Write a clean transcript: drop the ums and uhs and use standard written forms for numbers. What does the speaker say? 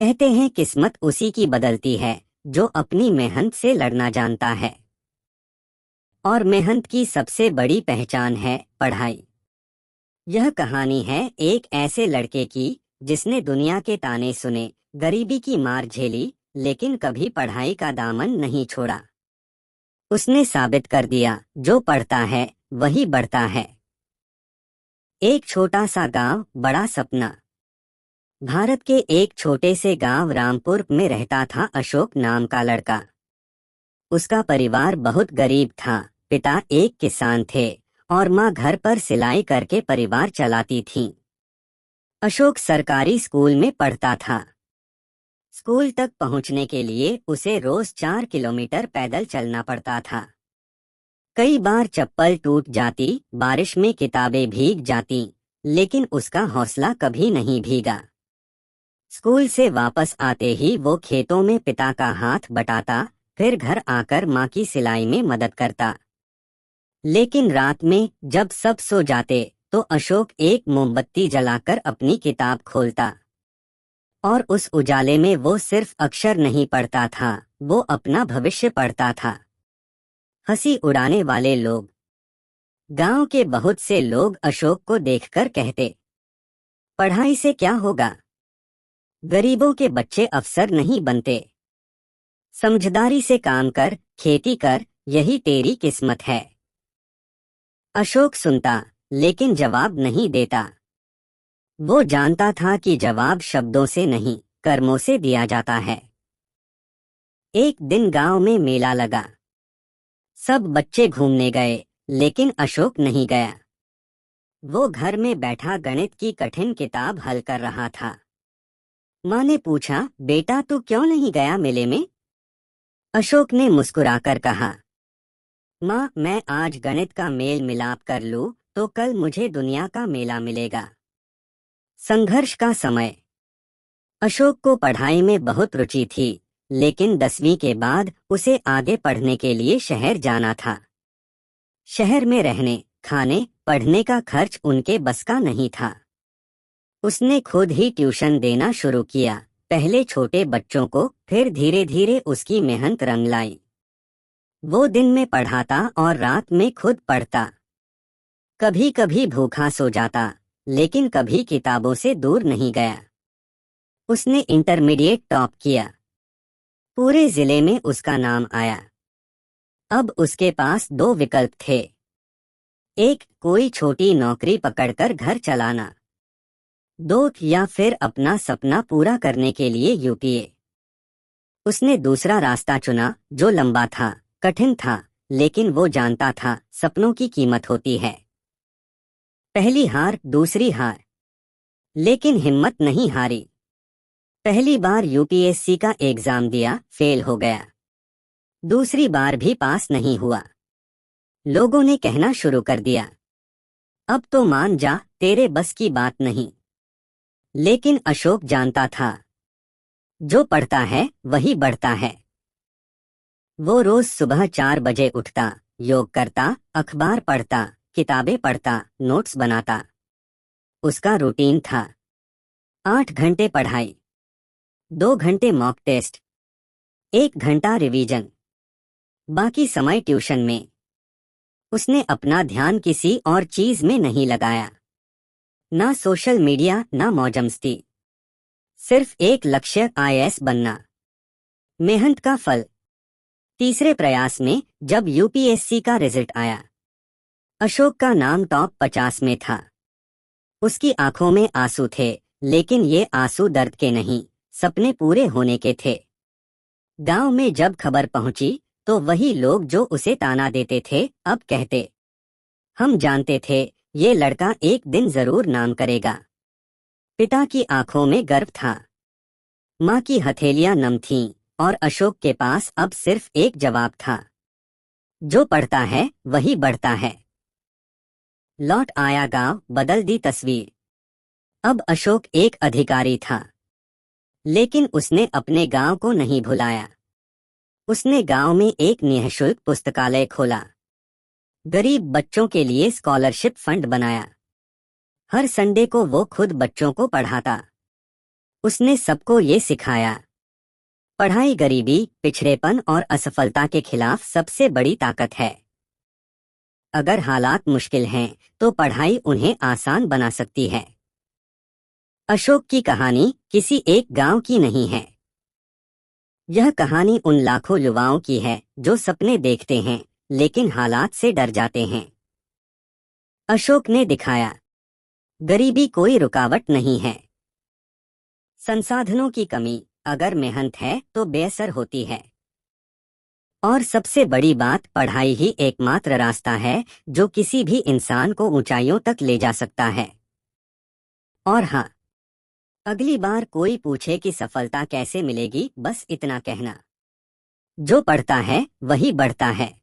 कहते हैं किस्मत उसी की बदलती है जो अपनी मेहनत से लड़ना जानता है। और मेहनत की सबसे बड़ी पहचान है पढ़ाई। यह कहानी है एक ऐसे लड़के की जिसने दुनिया के ताने सुने, गरीबी की मार झेली, लेकिन कभी पढ़ाई का दामन नहीं छोड़ा। उसने साबित कर दिया जो पढ़ता है वही बढ़ता है। एक छोटा सा गांव, बड़ा सपना। भारत के एक छोटे से गांव रामपुर में रहता था अशोक नाम का लड़का। उसका परिवार बहुत गरीब था। पिता एक किसान थे और माँ घर पर सिलाई करके परिवार चलाती थी। अशोक सरकारी स्कूल में पढ़ता था। स्कूल तक पहुंचने के लिए उसे रोज 4 किलोमीटर पैदल चलना पड़ता था। कई बार चप्पल टूट जाती, बारिश में किताबें भीग जाती, लेकिन उसका हौसला कभी नहीं भीगा। स्कूल से वापस आते ही वो खेतों में पिता का हाथ बटाता, फिर घर आकर माँ की सिलाई में मदद करता। लेकिन रात में जब सब सो जाते तो अशोक एक मोमबत्ती जलाकर अपनी किताब खोलता। और उस उजाले में वो सिर्फ अक्षर नहीं पढ़ता था, वो अपना भविष्य पढ़ता था। हंसी उड़ाने वाले लोग। गांव के बहुत से लोग अशोक को देखकर कहते, पढ़ाई से क्या होगा? गरीबों के बच्चे अफसर नहीं बनते। समझदारी से काम कर, खेती कर, यही तेरी किस्मत है। अशोक सुनता, लेकिन जवाब नहीं देता। वो जानता था कि जवाब शब्दों से नहीं, कर्मों से दिया जाता है। एक दिन गांव में मेला लगा। सब बच्चे घूमने गए, लेकिन अशोक नहीं गया। वो घर में बैठा गणित की कठिन किताब हल कर रहा था। माँ ने पूछा, बेटा तू क्यों नहीं गया मेले में? अशोक ने मुस्कुराकर कहा, माँ मैं आज गणित का मेल मिलाप कर लूं तो कल मुझे दुनिया का मेला मिलेगा। संघर्ष का समय। अशोक को पढ़ाई में बहुत रुचि थी, लेकिन 10वीं के बाद उसे आगे पढ़ने के लिए शहर जाना था। शहर में रहने, खाने, पढ़ने का खर्च उनके बस का नहीं था। उसने खुद ही ट्यूशन देना शुरू किया, पहले छोटे बच्चों को, फिर धीरे धीरे उसकी मेहनत रंग लाई। वो दिन में पढ़ाता और रात में खुद पढ़ता। कभी कभी भूखा सो जाता, लेकिन कभी किताबों से दूर नहीं गया। उसने इंटरमीडिएट टॉप किया। पूरे जिले में उसका नाम आया। अब उसके पास दो विकल्प थे। एक, कोई छोटी नौकरी पकड़कर घर चलाना। दो, या फिर अपना सपना पूरा करने के लिए यूपीए। उसने दूसरा रास्ता चुना, जो लंबा था, कठिन था, लेकिन वो जानता था सपनों की कीमत होती है। पहली हार, दूसरी हार, लेकिन हिम्मत नहीं हारी। पहली बार यूपीएससी का एग्जाम दिया, फेल हो गया। दूसरी बार भी पास नहीं हुआ। लोगों ने कहना शुरू कर दिया, अब तो मान जा, तेरे बस की बात नहीं। लेकिन अशोक जानता था, जो पढ़ता है वही बढ़ता है। वो रोज सुबह 4 बजे उठता, योग करता, अखबार पढ़ता, किताबें पढ़ता, नोट्स बनाता। उसका रूटीन था 8 घंटे पढ़ाई, 2 घंटे मॉक टेस्ट, 1 घंटा रिवीजन, बाकी समय ट्यूशन में। उसने अपना ध्यान किसी और चीज में नहीं लगाया, ना सोशल मीडिया, ना मौजमस्ती। सिर्फ एक लक्ष्य, आईएएस बनना। मेहनत का फल। तीसरे प्रयास में जब यूपीएससी का रिजल्ट आया, अशोक का नाम टॉप 50 में था। उसकी आंखों में आंसू थे, लेकिन ये आंसू दर्द के नहीं, सपने पूरे होने के थे। गांव में जब खबर पहुंची तो वही लोग जो उसे ताना देते थे अब कहते, हम जानते थे ये लड़का एक दिन जरूर नाम करेगा। पिता की आंखों में गर्व था, माँ की हथेलियां नम थीं, और अशोक के पास अब सिर्फ एक जवाब था, जो पढ़ता है वही बढ़ता है। लौट आया गांव, बदल दी तस्वीर। अब अशोक एक अधिकारी था, लेकिन उसने अपने गांव को नहीं भुलाया। उसने गांव में एक निःशुल्क पुस्तकालय खोला, गरीब बच्चों के लिए स्कॉलरशिप फंड बनाया। हर संडे को वो खुद बच्चों को पढ़ाता। उसने सबको ये सिखाया। पढ़ाई गरीबी, पिछड़ेपन और असफलता के खिलाफ सबसे बड़ी ताकत है। अगर हालात मुश्किल हैं, तो पढ़ाई उन्हें आसान बना सकती है। अशोक की कहानी किसी एक गांव की नहीं है। यह कहानी उन लाखों युवाओं की है जो सपने देखते हैं लेकिन हालात से डर जाते हैं। अशोक ने दिखाया, गरीबी कोई रुकावट नहीं है। संसाधनों की कमी अगर मेहनत है तो बेअसर होती है। और सबसे बड़ी बात, पढ़ाई ही एकमात्र रास्ता है जो किसी भी इंसान को ऊंचाइयों तक ले जा सकता है। और हाँ, अगली बार कोई पूछे कि सफलता कैसे मिलेगी, बस इतना कहना, जो पढ़ता है वही बढ़ता है।